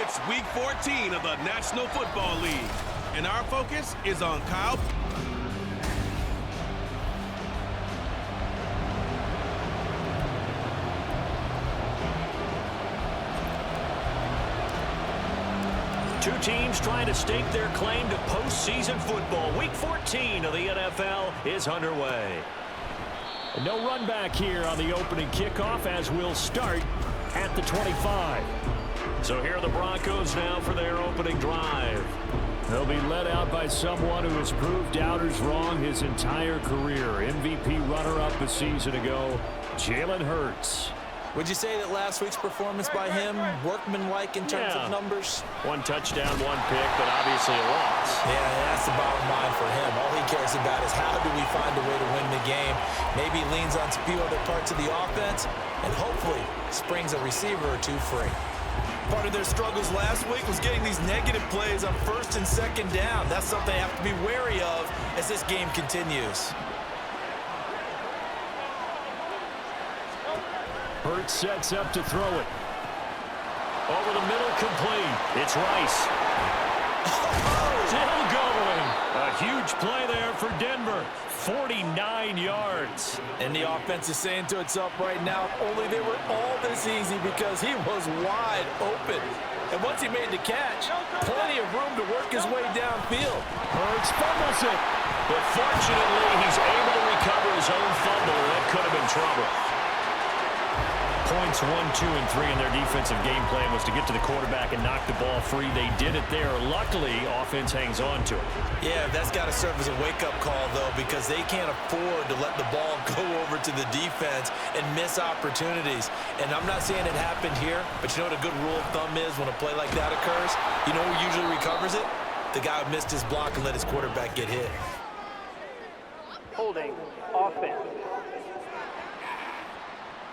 It's Week 14 of the National Football League, and our focus is on Kyle. Two teams trying to stake their claim to postseason football. Week 14 of the NFL is underway. No run back here on the opening kickoff as we'll start at the 25. So here are the Broncos now for their opening drive. They'll be led out by someone who has proved doubters wrong his entire career. MVP runner-up a season ago, Jalen Hurts. Would you say that last week's performance by him, workmanlike in terms of numbers? One touchdown, one pick, but obviously a loss. Yeah, that's the bottom line for him. All he cares about is how do we find a way to win the game. Maybe leans on a few other parts of the offense, and hopefully springs a receiver or two free. Part of their struggles last week was getting these negative plays on first and second down. That's something they have to be wary of as this game continues. Hurts sets up to throw it. Over the middle, complete. It's Rice. Still going. A huge play there for Denver. 49 yards. And the offense is saying to itself right now, only they were all this easy because he was wide open. And once he made the catch, plenty of room to work his way downfield. Hurts fumbles it. But fortunately, he's able to recover his own fumble. That could have been trouble. Points 1, 2, and 3 in their defensive game plan was to get to the quarterback and knock the ball free. They did it there. Luckily, offense hangs on to it. Yeah, that's got to serve as a wake-up call, though, because they can't afford to let the ball go over to the defense and miss opportunities. And I'm not saying it happened here, but you know what a good rule of thumb is when a play like that occurs? You know who usually recovers it? The guy who missed his block and let his quarterback get hit. Holding offense.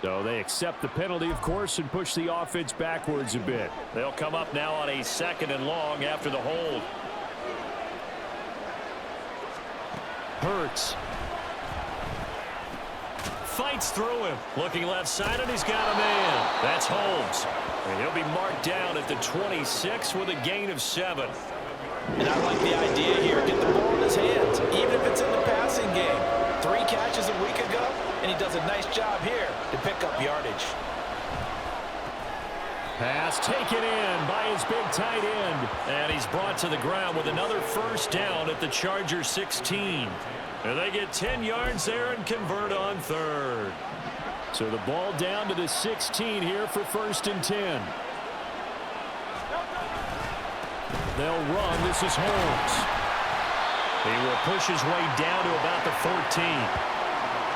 So they accept the penalty, of course, and push the offense backwards a bit. They'll come up now on a 2nd and long after the hold. Hurts. Fights through him. Looking left side, and he's got a man. That's Holmes. And he'll be marked down at the 26 with a gain of 7. And I like the idea here. Get the ball in his hands, even if it's in the passing game. 3 catches a week ago, and he does a nice job here to pick up yardage. Pass taken in by his big tight end. And he's brought to the ground with another first down at the Chargers 16. And they get 10 yards there and convert on 3rd. So the ball down to the 16 here for 1st and 10. They'll run. This is Holmes. He will push his way down to about the 14.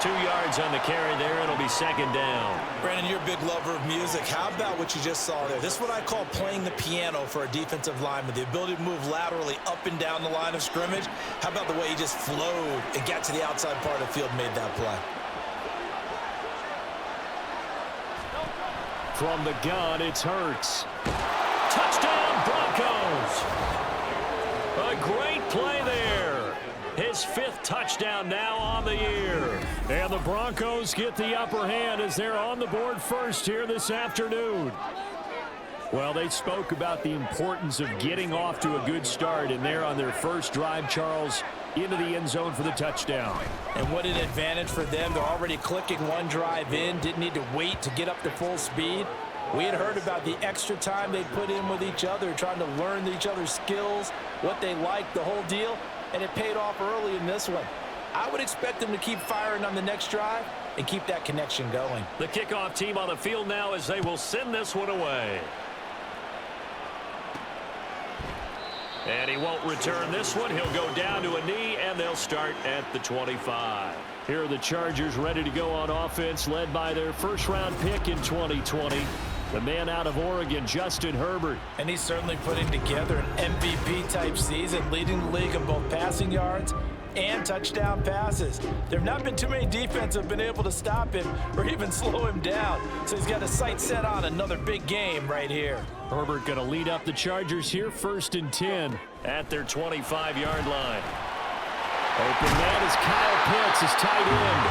2 yards on the carry there. It'll be 2nd down. Brandon, you're a big lover of music. How about what you just saw there? This is what I call playing the piano for a defensive lineman. The ability to move laterally up and down the line of scrimmage. How about the way he just flowed and got to the outside part of the field and made that play? From the gun, it's Hurts. Touchdown, Broncos! A great play there. His 5th touchdown now on the year. And the Broncos get the upper hand as they're on the board first here this afternoon. Well, they spoke about the importance of getting off to a good start, and they're on their first drive, Charles, into the end zone for the touchdown. And what an advantage for them. They're already clicking one drive in, didn't need to wait to get up to full speed. We had heard about the extra time they put in with each other, trying to learn each other's skills, what they like, the whole deal, and it paid off early in this one. I would expect them to keep firing on the next drive and keep that connection going. The kickoff team on the field now as they will send this one away. And he won't return this one. He'll go down to a knee, and they'll start at the 25. Here are the Chargers ready to go on offense, led by their first-round pick in 2020. The man out of Oregon, Justin Herbert. And he's certainly putting together an MVP-type season, leading the league in both passing yards and touchdown passes. There have not been too many defenses that have been able to stop him or even slow him down. So he's got his sights set on another big game right here. Herbert going to lead up the Chargers here, 1st and 10 at their 25-yard line. Open man is Kyle Pitts, his tight end.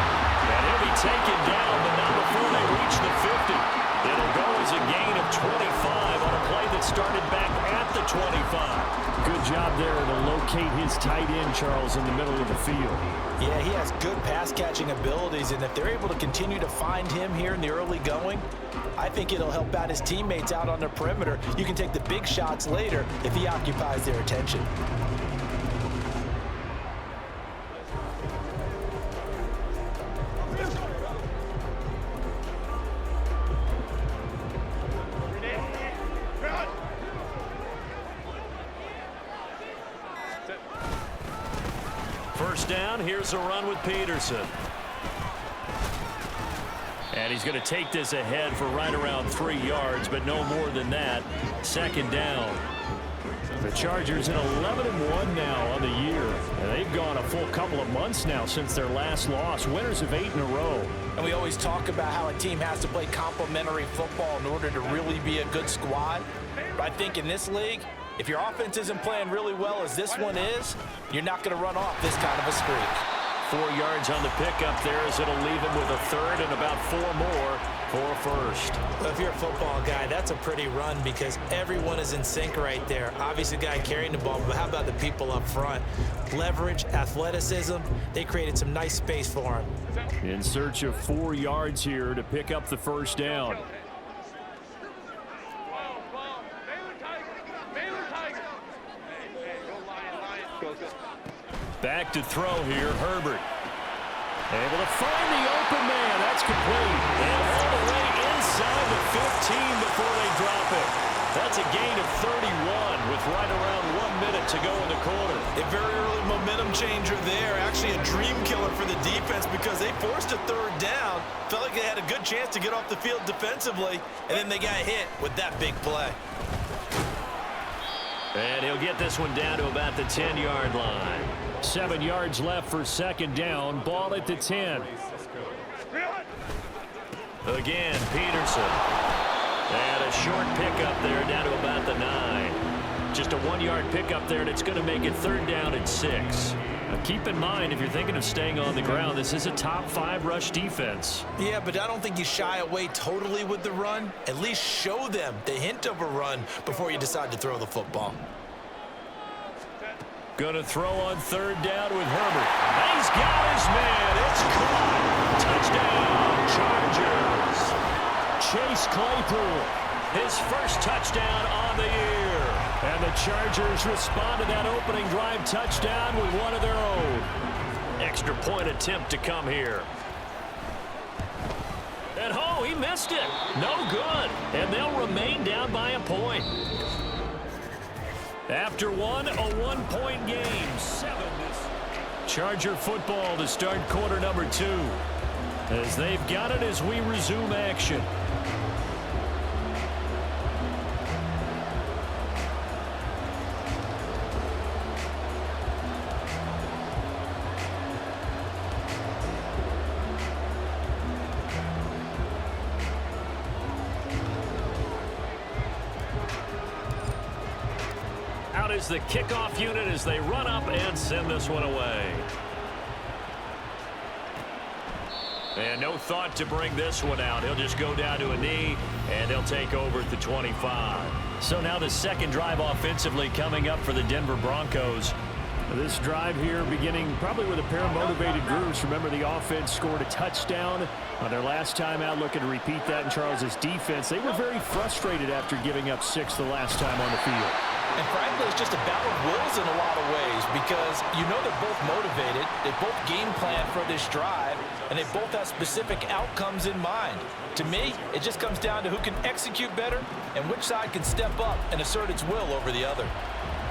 And he'll be taken down, but not before they reach the 50. It'll go as a gain of 25 on a play that started back 25. Good job there to locate his tight end, Charles, in the middle of the field. Yeah, he has good pass-catching abilities, and if they're able to continue to find him here in the early going, I think it'll help out his teammates out on the perimeter. You can take the big shots later if he occupies their attention. First down, here's a run with Peterson. And he's going to take this ahead for right around 3 yards, but no more than that. Second down. The Chargers at 11-1 now on the year. And they've gone a full couple of months now since their last loss. Winners of 8 in a row. And we always talk about how a team has to play complementary football in order to really be a good squad. But I think in this league, if your offense isn't playing really well as this one is, you're not going to run off this kind of a streak. 4 yards on the pickup there as it'll leave him with a third and about 4 more for a first. Well, if you're a football guy, that's a pretty run because everyone is in sync right there. Obviously, the guy carrying the ball, but how about the people up front? Leverage, athleticism, they created some nice space for him. In search of 4 yards here to pick up the first down. Back to throw here, Herbert. Able to find the open man. That's complete. And all the way inside the 15 before they drop it. That's a gain of 31 with right around 1 minute to go in the quarter. A very early momentum changer there. Actually a dream killer for the defense because they forced a third down. Felt like they had a good chance to get off the field defensively, and then they got hit with that big play. And he'll get this one down to about the 10-yard line. 7 yards left for second down. Ball at the 10. Again, Peterson. And a short pickup there down to about the 9. Just a 1-yard pickup there, and it's going to make it third down at 6. Now keep in mind, if you're thinking of staying on the ground, this is a top 5 rush defense. Yeah, but I don't think you shy away totally with the run. At least show them the hint of a run before you decide to throw the football. Going to throw on third down with Herbert. He's got his man. It's caught. Touchdown, Chargers. Chase Claypool, his first touchdown on the year. And the Chargers respond to that opening drive touchdown with one of their own. Extra point attempt to come here. And oh, he missed it. No good. And they'll remain down by a point. After one, a 1-point game. 7. Charger football to start quarter number 2. As they've got it as we resume action. Out is the kickoff unit as they run up and send this one away. And no thought to bring this one out. He'll just go down to a knee, and they'll take over at the 25. So now the second drive offensively coming up for the Denver Broncos. This drive here beginning probably with a pair of motivated groups. Remember, the offense scored a touchdown on their last time out. Looking to repeat that in Charles' defense. They were very frustrated after giving up 6 the last time on the field. And frankly, it's just a battle of wills in a lot of ways because you know they're both motivated, they both game plan for this drive, and they both have specific outcomes in mind. To me, it just comes down to who can execute better and which side can step up and assert its will over the other.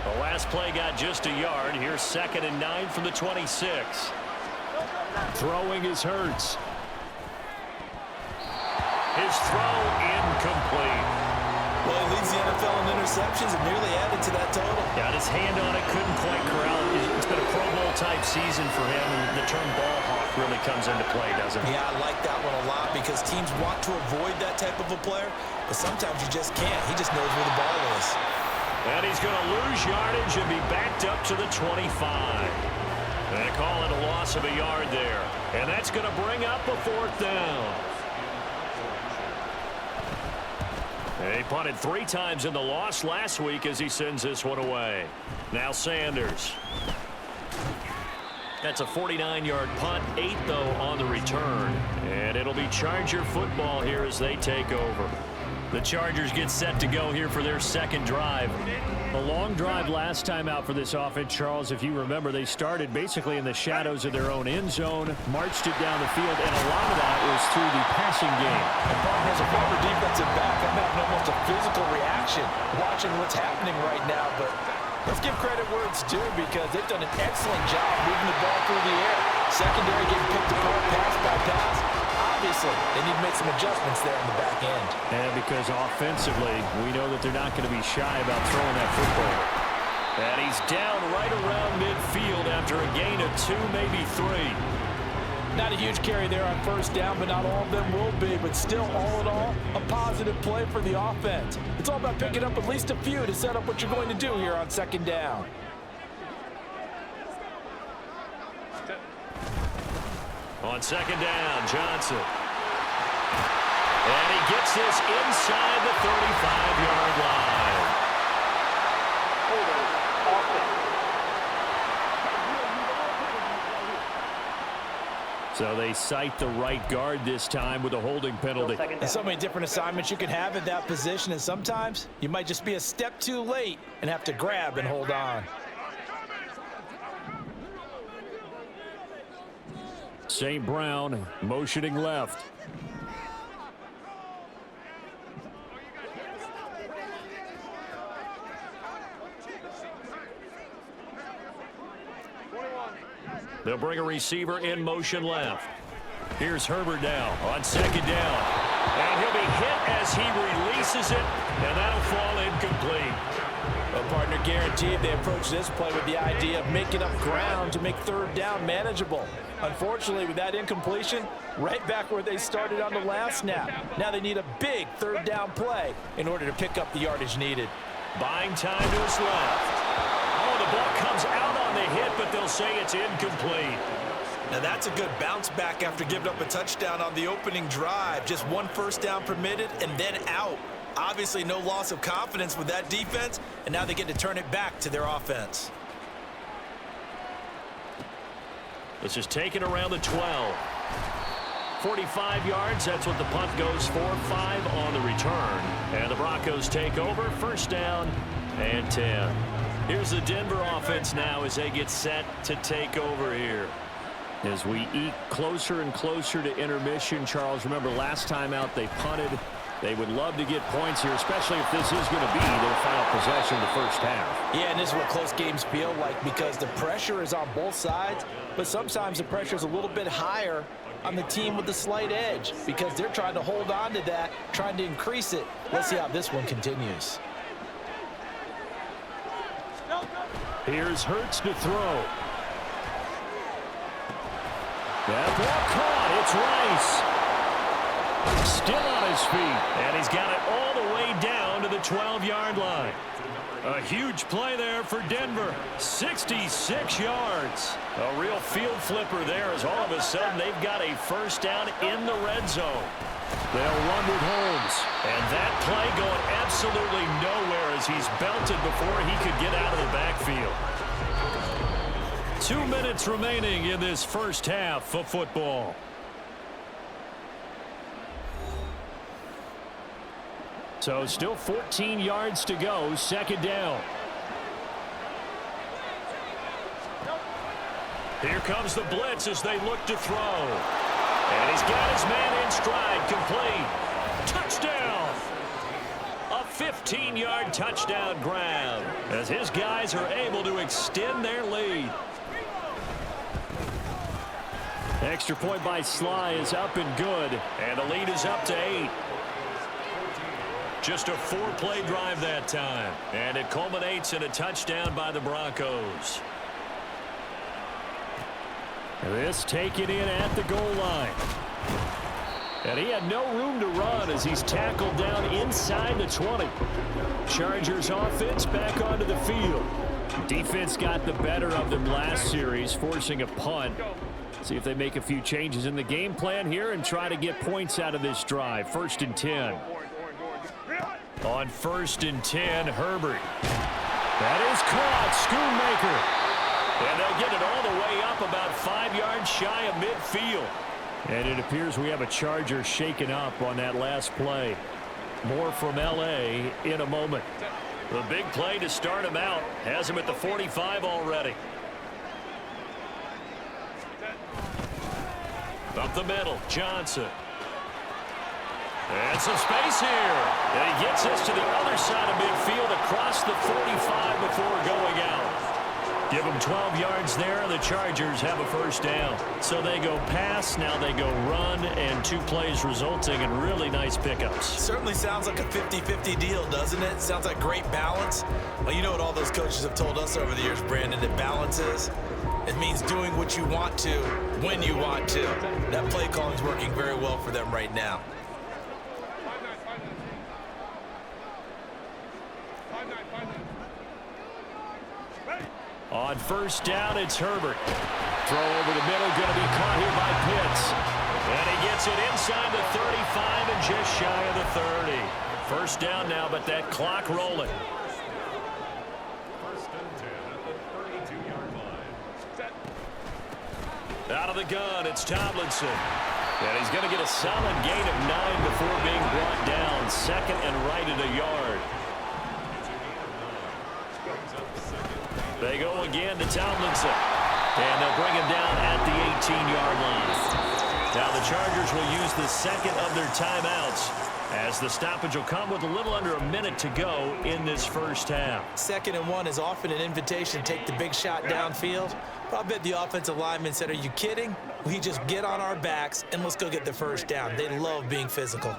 The last play got just a yard. Here's 2nd and 9 from the 26. Throwing is Hurts. His throw incomplete. Well, he leads the NFL in interceptions and nearly added to that total. Got his hand on it, couldn't quite corral it. It's been a Pro Bowl type season for him, and the term ball hawk really comes into play, doesn't it? Yeah, I like that one a lot because teams want to avoid that type of a player, but sometimes you just can't. He just knows where the ball is. And he's going to lose yardage and be backed up to the 25. They call it a loss of a yard there. And that's going to bring up a 4th down. They punted 3 times in the loss last week as he sends this one away. Now Sanders. That's a 49-yard punt, 8 though on the return. And it'll be Charger football here as they take over. The Chargers get set to go here for their second drive. A long drive last time out for this offense, Charles. If you remember, they started basically in the shadows of their own end zone, marched it down the field, and a lot of that was through the passing game. And partner, as a former defensive back, I'm having almost a physical reaction watching what's happening right now. But let's give credit where it's due because they've done an excellent job moving the ball through the air. Secondary getting picked apart pass by pass. Obviously, they need to make some adjustments there on the back end. And because offensively, we know that they're not going to be shy about throwing that football. And he's down right around midfield after a gain of 2, maybe 3. Not a huge carry there on first down, but not all of them will be. But still, all in all, a positive play for the offense. It's all about picking up at least a few to set up what you're going to do here on second down. On second down, Johnson. And he gets this inside the 35-yard line. So they cite the right guard this time with a holding penalty. There's so many different assignments you can have at that position, and sometimes you might just be a step too late and have to grab and hold on. St. Brown motioning left. They'll bring a receiver in motion left. Here's Herbert now on second down. And he'll be hit as he releases it, and that'll fall incomplete. Well, partner, guaranteed they approach this play with the idea of making up ground to make third down manageable. Unfortunately, with that incompletion, right back where they started on the last snap. Now they need a big third down play in order to pick up the yardage needed. Buying time to his left. Oh, the ball comes out on the hit, but they'll say it's incomplete. Now that's a good bounce back after giving up a touchdown on the opening drive. Just 1 first down permitted and then out. Obviously no loss of confidence with that defense, and now they get to turn it back to their offense. This is taken around the 12. 45 yards, that's what the punt goes for. 5 on the return. And the Broncos take over, first down and 10. Here's the Denver offense now as they get set to take over here. As we eke closer and closer to intermission, Charles, remember last time out they punted. They would love to get points here, especially if this is going to be their final possession of the first half. Yeah, and this is what close games feel like because the pressure is on both sides, but sometimes the pressure is a little bit higher on the team with the slight edge because they're trying to hold on to that, trying to increase it. Let's see how this one continues. Here's Hurts to throw. That ball caught. It's Rice. Still on his feet. And he's got it all the way down to the 12-yard line. A huge play there for Denver. 66 yards. A real field flipper there as all of a sudden they've got a first down in the red zone. They'll run with Holmes. And that play going absolutely nowhere as he's belted before he could get out of the backfield. 2 minutes remaining in this first half of football. So still 14 yards to go, second down. Here comes the blitz as they look to throw. And he's got his man in stride, complete. Touchdown! A 15-yard touchdown grab as his guys are able to extend their lead. Extra point by Sly is up and good, and the lead is up to 8. Just a 4-play drive that time, and it culminates in a touchdown by the Broncos. This taken in at the goal line. And he had no room to run as he's tackled down inside the 20. Chargers offense back onto the field. Defense got the better of them last series, forcing a punt. See if they make a few changes in the game plan here and try to get points out of this drive. 1st and 10. On 1st and 10, Herbert. That is caught. Schoonmaker. And they'll get it all the way up about 5 yards shy of midfield. And it appears we have a Charger shaken up on that last play. More from L.A. in a moment. The big play to start him out. Has him at the 45 already. Up the middle, Johnson. And some space here. And he gets us to the other side of midfield across the 45 before going out. Give them 12 yards there, and the Chargers have a first down. So they go pass, now they go run, and 2 plays resulting in really nice pickups. Certainly sounds like a 50-50 deal, doesn't it? Sounds like great balance. Well, you know what all those coaches have told us over the years, Brandon, that balance is? It means doing what you want to, when you want to. That play calling is working very well for them right now. On 1st down, it's Herbert. Throw over the middle, going to be caught here by Pitts. And he gets it inside the 35 and just shy of the 30. First down now, but that clock rolling. Out of the gun, it's Tomlinson. And he's going to get a solid gain of 9 before being brought down. 2nd and right at a yard. They go again to Tomlinson. And they'll bring him down at the 18-yard line. Now the Chargers will use the 2nd of their timeouts as the stoppage will come with a little under a minute to go in this first half. 2nd and 1 is often an invitation to take the big shot downfield. But I bet the offensive lineman said, are you kidding? We just get on our backs and let's go get the first down. They love being physical.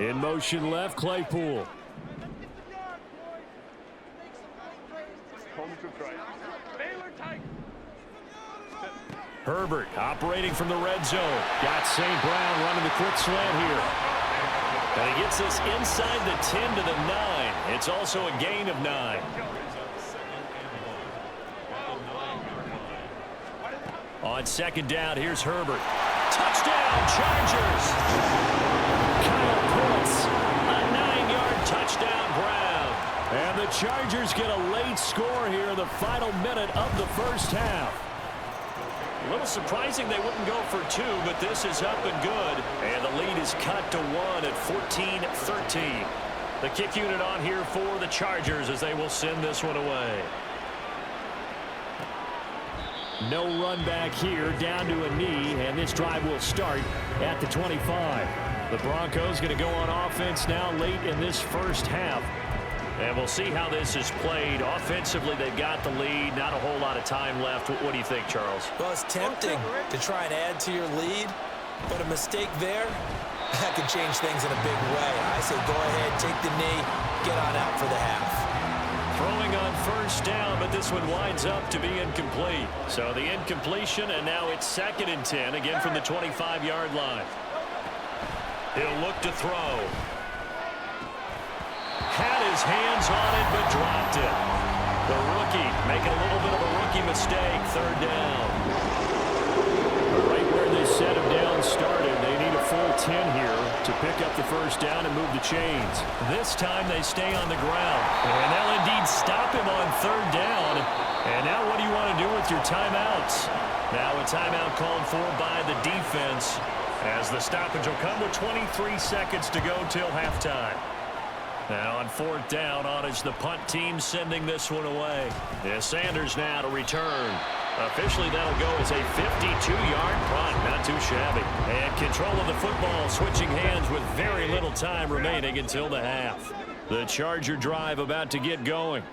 In motion left, Claypool. Herbert operating from the red zone. Got St. Brown running the quick slant here. And he gets us inside the 10 to the 9. It's also a gain of 9. On 2nd down, here's Herbert. Touchdown, Chargers! Kyle Pitts, a 9-yard touchdown Brown. And the Chargers get a late score here in the final minute of the first half. A little surprising they wouldn't go for 2, but this is up and good. And the lead is cut to 1 at 14-13. The kick unit on here for the Chargers as they will send this one away. No run back here, down to a knee, and this drive will start at the 25. The Broncos going to go on offense now late in this first half. And we'll see how this is played. Offensively, they've got the lead. Not a whole lot of time left. What do you think, Charles? Well, it's tempting to try and add to your lead, but a mistake there, that could change things in a big way. I say go ahead, take the knee, get on out for the half. Throwing on 1st down, but this one winds up to be incomplete. So the incompletion, and now it's 2nd and 10, again from the 25-yard line. He'll look to throw. Had his hands on it, but dropped it. The rookie making a little bit of a rookie mistake. 3rd down. Right where they set him down started. They need a full 10 here to pick up the first down and move the chains. This time they stay on the ground. And they'll indeed stop him on 3rd down. And now what do you want to do with your timeouts? Now a timeout called for by the defense as the stoppage will come with 23 seconds to go till halftime. Now on 4th down, on is the punt team sending this one away. It's Sanders now to return. Officially, that'll go as a 52-yard punt. Not too shabby. And control of the football switching hands with very little time remaining until the half. The Charger drive about to get going.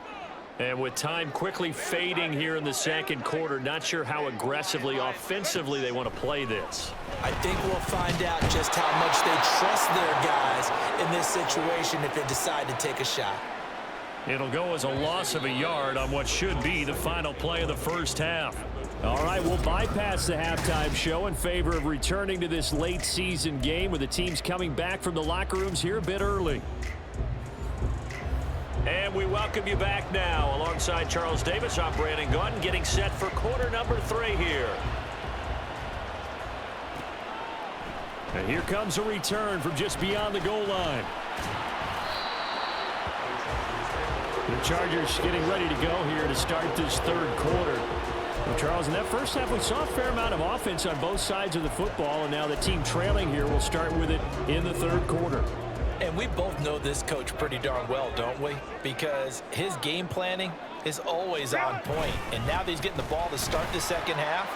And with time quickly fading here in the 2nd quarter, not sure how aggressively, offensively they want to play this. I think we'll find out just how much they trust their guys in this situation if they decide to take a shot. It'll go as a loss of a yard on what should be the final play of the first half. All right, we'll bypass the halftime show in favor of returning to this late season game with the teams coming back from the locker rooms here a bit early. And we welcome you back now alongside Charles Davis, I'm Brandon Gaudin, getting set for quarter number 3 here. And here comes a return from just beyond the goal line. The Chargers getting ready to go here to start this third quarter. Well, Charles, in that first half, we saw a fair amount of offense on both sides of the football, and now the team trailing here will start with it in the third quarter. And we both know this coach pretty darn well, don't we? Because his game planning is always on point. And now that he's getting the ball to start the second half,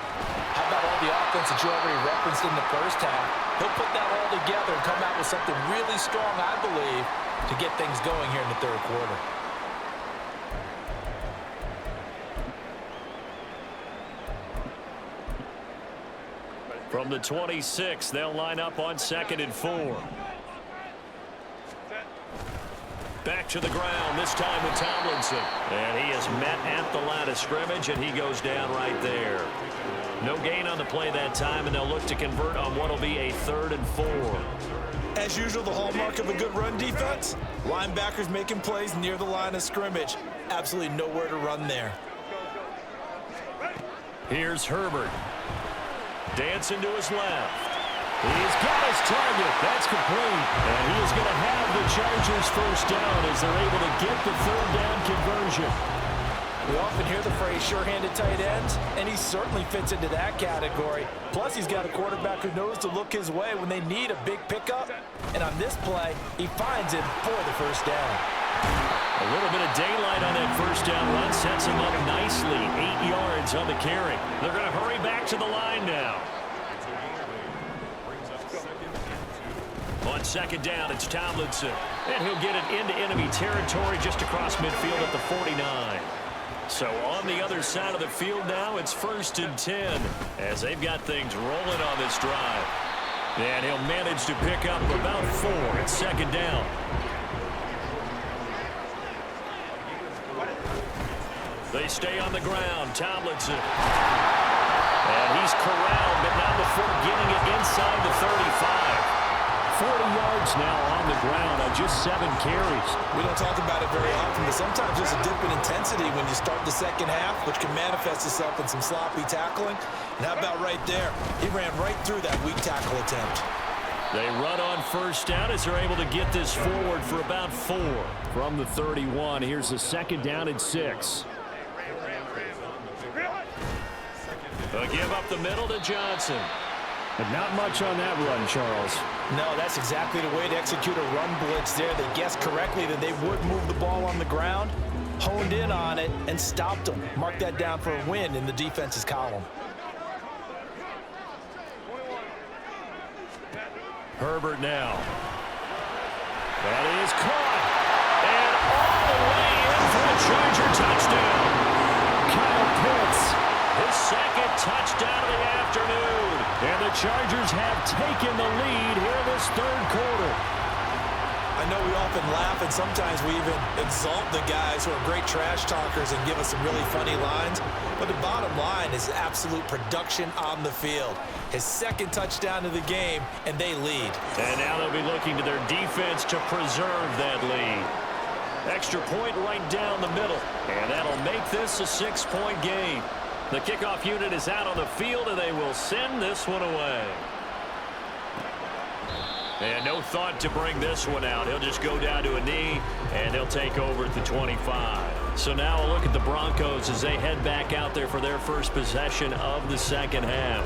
how about all the offense that you already referenced in the first half? He'll put that all together and come out with something really strong, I believe, to get things going here in the third quarter. From the 26, they'll line up on 2nd and 4. Back to the ground, this time with Tomlinson. And he is met at the line of scrimmage, and he goes down right there. No gain on the play that time, and they'll look to convert on what will be a 3rd and 4. As usual, the hallmark of a good run defense, linebackers making plays near the line of scrimmage. Absolutely nowhere to run there. Here's Herbert. Dancing to his left. He's got his target. That's complete. And he is going to have the Chargers first down as they're able to get the 3rd down conversion. We often hear the phrase sure-handed tight ends, and he certainly fits into that category. Plus, he's got a quarterback who knows to look his way when they need a big pickup. And on this play, he finds it for the first down. A little bit of daylight on that first down run sets him up nicely. 8 yards on the carry. They're going to hurry back to the line now. On 2nd down, it's Tomlinson. And he'll get it into enemy territory just across midfield at the 49. So on the other side of the field now, it's 1st and 10 as they've got things rolling on this drive. And he'll manage to pick up about 4 at 2nd down. They stay on the ground. Tomlinson. And he's corralled, but now before getting it inside the 35. 40 yards now on the ground on just 7 carries. We don't talk about it very often, but sometimes there's a dip in intensity when you start the second half, which can manifest itself in some sloppy tackling. And how about right there? He ran right through that weak tackle attempt. They run on first down as they're able to get this forward for about 4 from the 31. Here's a 2nd down and 6. They'll give up the middle to Johnson. But not much on that run, Charles. No, that's exactly the way to execute a run blitz there. They guessed correctly that they would move the ball on the ground, honed in on it, and stopped them. Mark that down for a win in the defense's column. Herbert now. That is caught. And all the way in for a Charger touchdown. Kyle Pitts, his 2nd touchdown of the afternoon. And the Chargers have taken the lead here in this 3rd quarter. I know we often laugh, and sometimes we even exalt the guys who are great trash talkers and give us some really funny lines. But the bottom line is absolute production on the field. His 2nd touchdown of the game, and they lead. And now they'll be looking to their defense to preserve that lead. Extra point right down the middle. And that'll make this a 6-point game. The kickoff unit is out on the field, and they will send this one away. And no thought to bring this one out. He'll just go down to a knee, and they'll take over at the 25. So now a look at the Broncos as they head back out there for their first possession of the second half.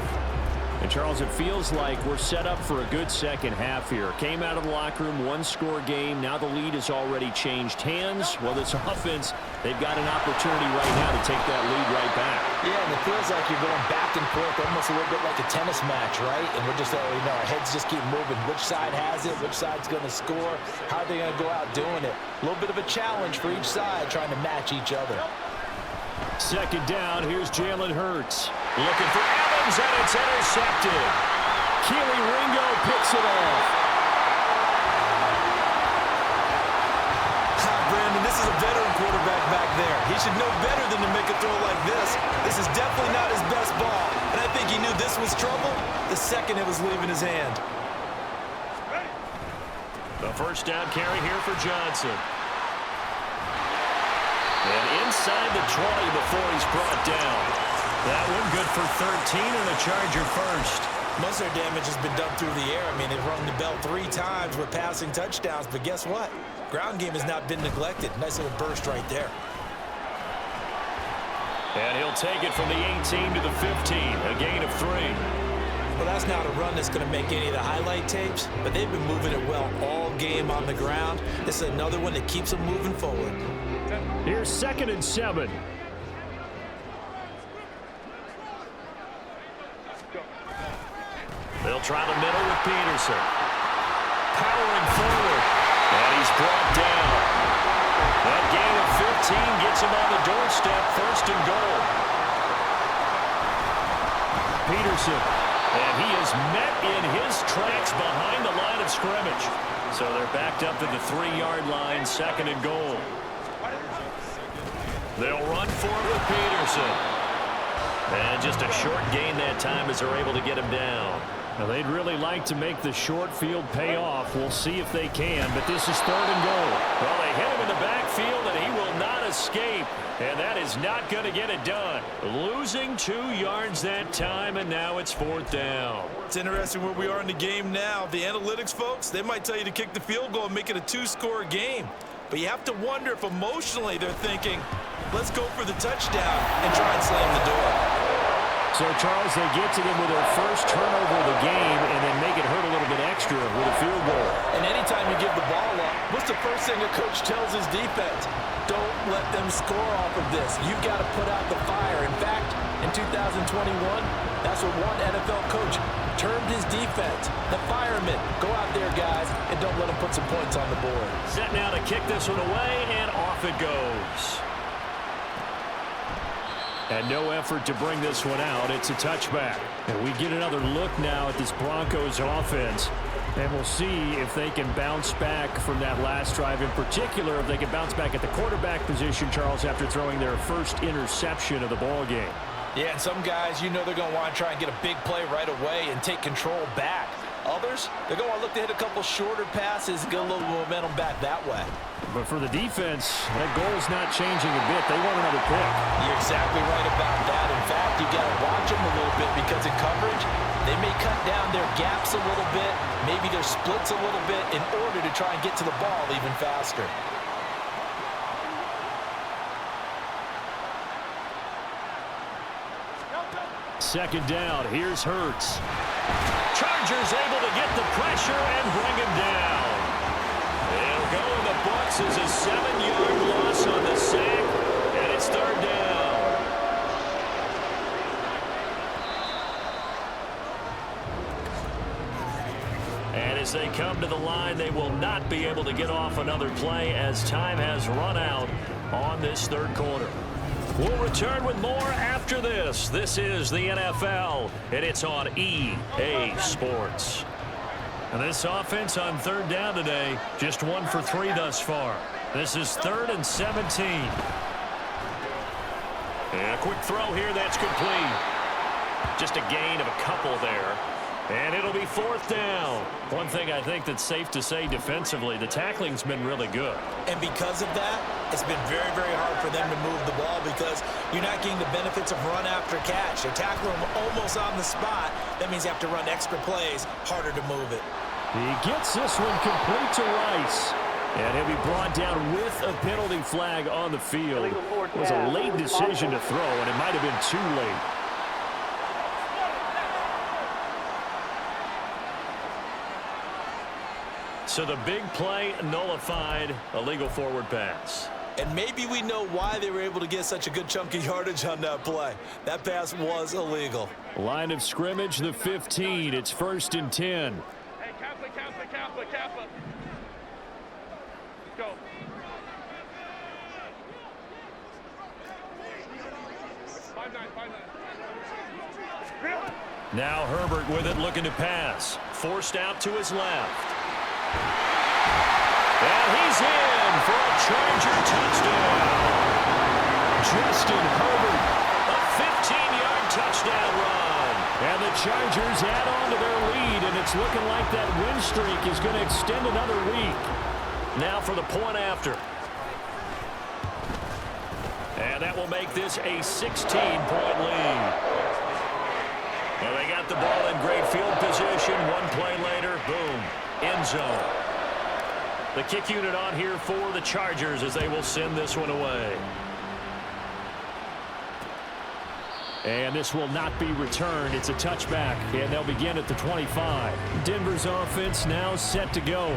And, Charles, it feels like we're set up for a good second half here. Came out of the locker room, 1-score game. Now the lead has already changed hands. Well, this offense, they've got an opportunity right now to take that lead right back. Yeah, and it feels like you're going back and forth, almost a little bit like a tennis match, right? And we're just, our heads just keep moving. Which side has it? Which side's going to score? How are they going to go out doing it? A little bit of a challenge for each side, trying to match each other. 2nd down, here's Jalen Hurts. Looking for Evans, and it's intercepted. Keely Ringo picks it off. Brandon, this is a veteran quarterback back there. He should know better than to make a throw like this. This is definitely not his best ball. And I think he knew this was trouble the second it was leaving his hand. The first down carry here for Johnson. And inside the 20 before he's brought down. That one good for 13 and a Charger first. Most of their damage has been done through the air. I mean, they've rung the bell 3 times with passing touchdowns, but guess what? Ground game has not been neglected. Nice little burst right there. And he'll take it from the 18 to the 15, a gain of 3. Well, that's not a run that's going to make any of the highlight tapes, but they've been moving it well all game on the ground. This is another one that keeps them moving forward. Here's 2nd and 7. They'll try the middle with Peterson. Powering forward. And he's brought down. That gain of 15 gets him on the doorstep, 1st and goal. Peterson. And he is met in his tracks behind the line of scrimmage. So they're backed up to the 3-yard line, 2nd and goal. They'll run for it with Peterson. And just a short gain that time as they're able to get him down. Now, they'd really like to make the short field pay off. We'll see if they can, but this is 3rd and goal. Well, they hit him in the backfield, and he will not escape. And that is not going to get it done. Losing 2 yards that time, and now it's 4th down. It's interesting where we are in the game now. The analytics folks, they might tell you to kick the field goal and make it a 2-score game. But you have to wonder if emotionally they're thinking, let's go for the touchdown and try and slam the door. So, Charles, they get to them with their first turnover of the game and then make it hurt a little bit extra with a field goal. And anytime you give the ball up, what's the first thing a coach tells his defense? Don't let them score off of this. You've got to put out the fire. In fact, in 2021, that's what one NFL coach termed his defense. The firemen. Go out there, guys, and don't let them put some points on the board. Set now to kick this one away, and off it goes. And no effort to bring this one out. It's a touchback. And we get another look now at this Broncos offense. And we'll see if they can bounce back from that last drive. In particular, if they can bounce back at the quarterback position, Charles, after throwing their first interception of the ball game. Yeah, and some guys, you know they're going to want to try and get a big play right away and take control back. Others, they're going to look to hit a couple shorter passes and get a little momentum back that way. But for the defense, that goal's not changing a bit. They want another pick. You're exactly right about that. In fact, you got to watch them a little bit because in coverage, they may cut down their gaps a little bit, maybe their splits a little bit in order to try and get to the ball even faster. Second down, here's Hurts. Chargers able to get the pressure and bring him down. It'll go in the books as a 7-yard loss on the sack, and it's 3rd down. And as they come to the line, they will not be able to get off another play as time has run out on this 3rd quarter. We'll return with more after this. This is the NFL, and it's on EA Sports. And this offense on 3rd down today, just 1 for 3 thus far. This is 3rd and 17. And a quick throw here, that's complete. Just a gain of a couple there. And it'll be 4th down. One thing I think that's safe to say defensively, the tackling's been really good. And because of that, it's been very, very hard for them to move the ball because you're not getting the benefits of run after catch. They're tackling them almost on the spot. That means you have to run extra plays, harder to move it. He gets this one complete to Rice. And he'll be brought down with a penalty flag on the field. It was a late decision to throw, and it might have been too late. So the big play nullified, a legal forward pass. And maybe we know why they were able to get such a good chunk of yardage on that play. That pass was illegal. Line of scrimmage, the 15. It's 1st and 10. Hey, Kappa. Go. Now Herbert with it, looking to pass. Forced out to his left. And he's in for a Charger touchdown. Justin Herbert, a 15-yard touchdown run. And the Chargers add on to their lead, and it's looking like that win streak is going to extend another week. Now for the point after. And that will make this a 16-point lead. Well, they got the ball in great field position. One play later, boom, end zone. The kick unit on here for the Chargers as they will send this one away. And this will not be returned. It's a touchback, and they'll begin at the 25. Denver's offense now set to go.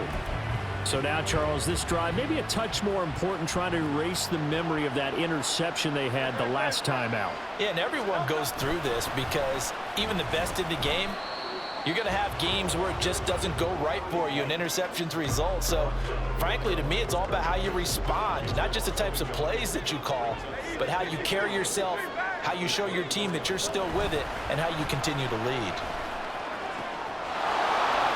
So now, Charles, this drive maybe a touch more important, trying to erase the memory of that interception they had the last time out. Yeah, and everyone goes through this because even the best in the game, you're going to have games where it just doesn't go right for you and interceptions result. So, frankly, to me, it's all about how you respond, not just the types of plays that you call, but how you carry yourself, how you show your team that you're still with it, and how you continue to lead.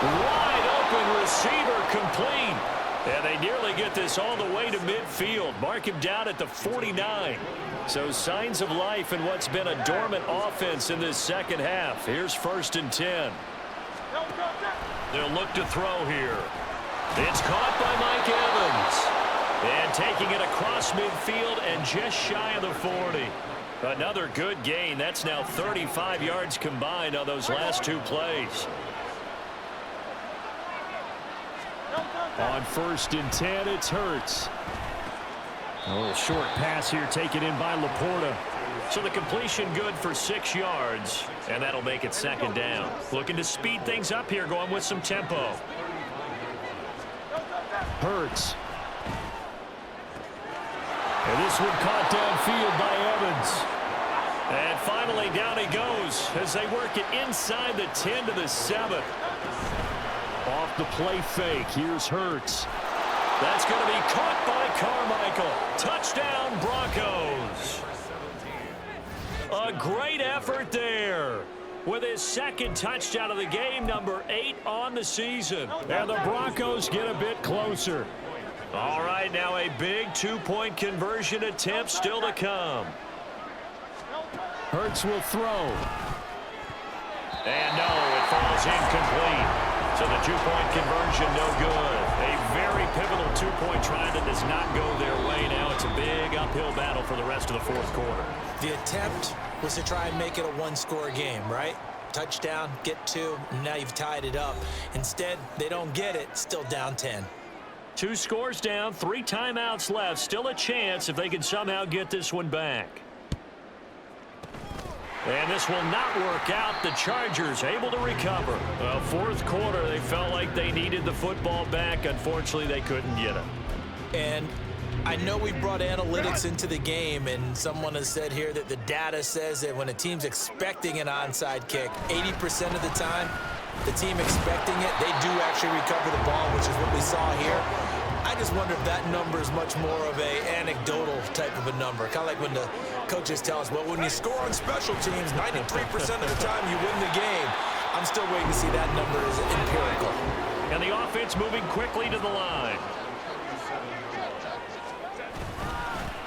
Wide open receiver complete. And they nearly get this all the way to midfield. Mark him down at the 49. So signs of life in what's been a dormant offense in this second half. Here's 1st and 10. They'll look to throw here. It's caught by Mike Evans. And taking it across midfield and just shy of the 40. Another good gain. That's now 35 yards combined on those last 2 plays. On 1st and 10, it's Hurts. A little short pass here taken in by Laporta. So the completion good for 6 yards, and that'll make it 2nd down. Looking to speed things up here, going with some tempo. Hurts. And this one caught downfield by Evans. And finally down he goes as they work it inside the 10 to the 7. Off the play fake, here's Hurts. That's going to be caught by Carmichael. Touchdown, Broncos. A great effort there with his 2nd touchdown of the game, number 8 on the season. And the Broncos get a bit closer. All right, now a big 2-point conversion attempt still to come. Hurts will throw. And no, it falls incomplete. So the 2-point conversion no good. A very pivotal 2-point try that does not go their way. Now it's a big uphill battle for the rest of the 4th quarter. The attempt was to try and make it a 1-score game, right? Touchdown, get 2, and now you've tied it up. Instead, they don't get it, still down 10. 2 scores down, 3 timeouts left. Still a chance if they can somehow get this one back. And this will not work out. The Chargers able to recover. Well, 4th quarter, they felt like they needed the football back. Unfortunately, they couldn't get it. And I know we brought analytics into the game, and someone has said here that the data says that when a team's expecting an onside kick, 80% of the time, the team expecting it, they do actually recover the ball, which is what we saw here. I just wonder if that number is much more of a anecdotal type of a number. Kind of like when the coaches tell us, well, when you score on special teams, 93% of the time you win the game. I'm still waiting to see that number is empirical. And the offense moving quickly to the line.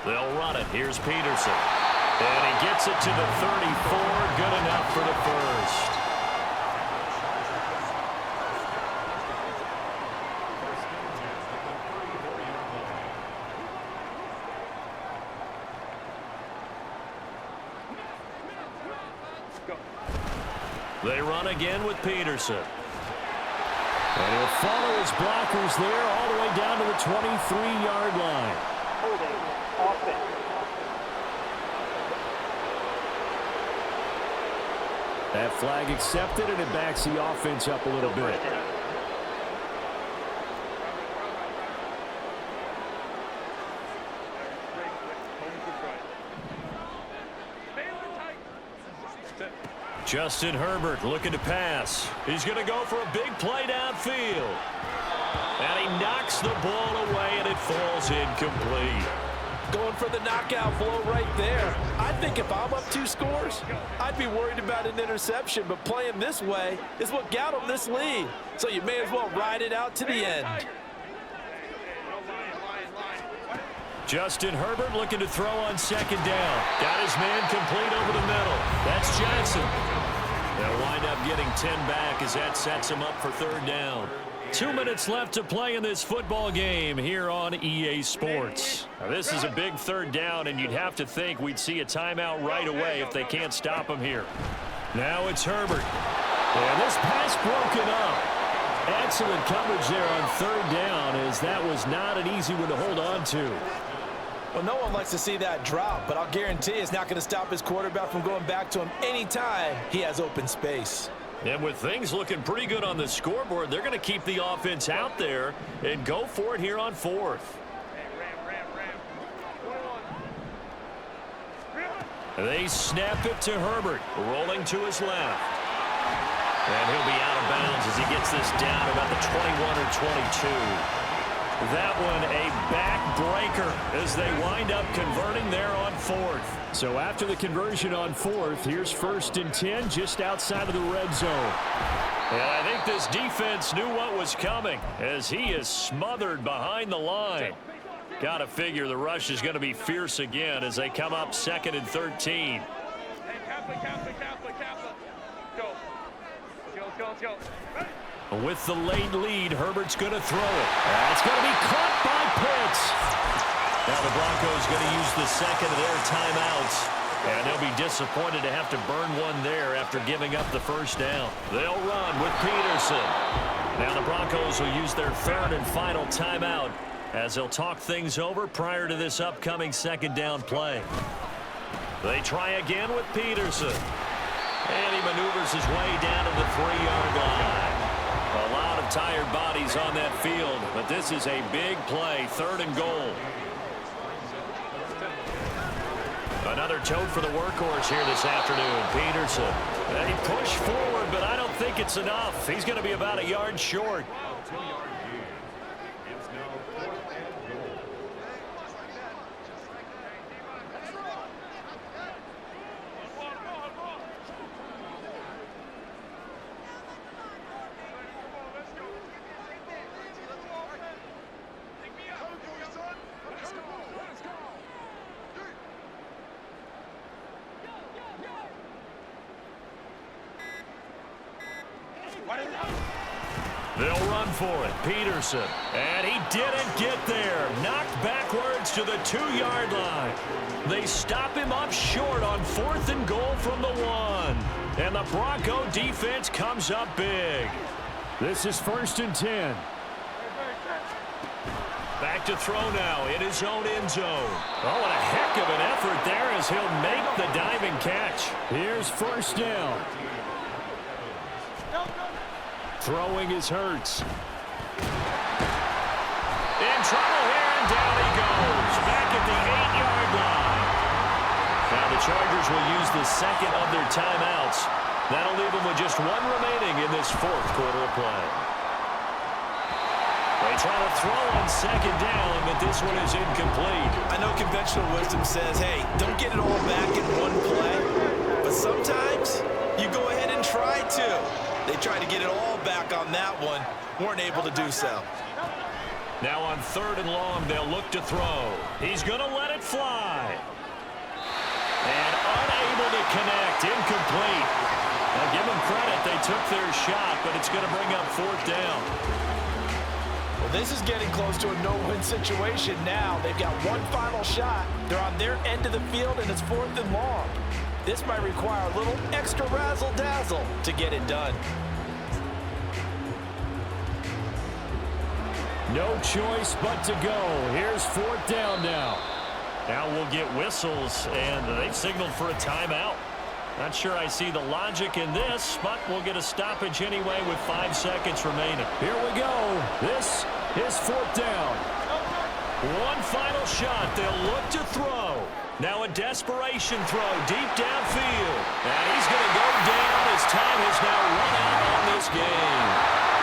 They'll run it. Here's Peterson. And he gets it to the 34. Good enough for the 1st. They run again with Peterson. And he'll follow his blockers there all the way down to the 23-yard line. Holding offense. That flag accepted, and it backs the offense up a little bit. Justin Herbert looking to pass. He's going to go for a big play downfield. And he knocks the ball away, and it falls incomplete. Going for the knockout blow right there. I think if I'm up 2 scores, I'd be worried about an interception, but playing this way is what got them this lead. So you may as well ride it out to the end. Justin Herbert looking to throw on 2nd down. Got his man complete over the middle. That's Johnson. They'll wind up getting 10 back as that sets him up for 3rd down. 2 minutes left to play in this football game here on EA Sports. Now, this is a big 3rd down, and you'd have to think we'd see a timeout right away if they can't stop him here. Now it's Herbert. And this pass broken up. Excellent coverage there on third down, as that was not an easy one to hold on to. Well, no one likes to see that drop, but I'll guarantee it's not going to stop his quarterback from going back to him anytime he has open space. And with things looking pretty good on the scoreboard, they're going to keep the offense out there and go for it here on fourth. They snap it to Herbert, rolling to his left. And he'll be out of bounds as he gets this down about the 21 or 22. That one a backbreaker as they wind up converting there on fourth. So after the conversion on fourth, here's 1st and 10 just outside of the red zone. And I think this defense knew what was coming as he is smothered behind the line. Got to figure the rush is going to be fierce again as they come up 2nd and 13. With the late lead, Herbert's going to throw it. It's going to be caught by Pitts. Now the Broncos going to use the second of their timeouts. And they'll be disappointed to have to burn one there after giving up the first down. They'll run with Peterson. Now the Broncos will use their 3rd and final timeout as they'll talk things over prior to this upcoming 2nd down play. They try again with Peterson. And he maneuvers his way down to the 3-yard line. A lot of tired bodies on that field, but this is a big play, 3rd and goal. Another tote for the workhorse here this afternoon, Peterson. They push forward, but I don't think it's enough. He's going to be about a yard short. They'll run for it. Peterson. And he didn't get there. Knocked backwards to the 2-yard line. They stop him up short on 4th and goal from the 1. And the Bronco defense comes up big. This is 1st and 10. Back to throw now in his own end zone. Oh, and a heck of an effort there as he'll make the diving catch. Here's 1st down. Throwing is Hurts. In trouble here, and down he goes. Back at the 8-yard line. Now the Chargers will use the second of their timeouts. That'll leave them with just one remaining in this 4th quarter of play. They try to throw on 2nd down, but this one is incomplete. I know conventional wisdom says, hey, don't get it all back in one play. But sometimes you go ahead and try to. They tried to get it all back on that one. Weren't able to do so. Now on 3rd and long, they'll look to throw. He's going to let it fly. And unable to connect. Incomplete. Now give them credit. They took their shot, but it's going to bring up 4th down. Well, this is getting close to a no-win situation now. They've got one final shot. They're on their end of the field, and it's 4th and long. This might require a little extra razzle-dazzle to get it done. No choice but to go. Here's 4th down now. Now we'll get whistles, and they've signaled for a timeout. Not sure I see the logic in this, but we'll get a stoppage anyway with 5 seconds remaining. Here we go. This is 4th down. One final shot. They'll look to throw. Now a desperation throw deep downfield. And he's going to go down as time has now run out on this game.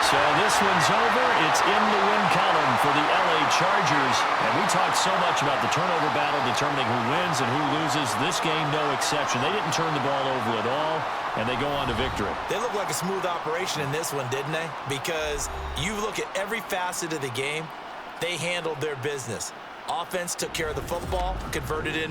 So this one's over. It's in the win column for the LA Chargers. And we talked so much about the turnover battle determining who wins and who loses. This game, no exception. They didn't turn the ball over at all, and they go on to victory. They look like a smooth operation in this one, didn't they? Because you look at every facet of the game, they handled their business. Offense took care of the football, converted it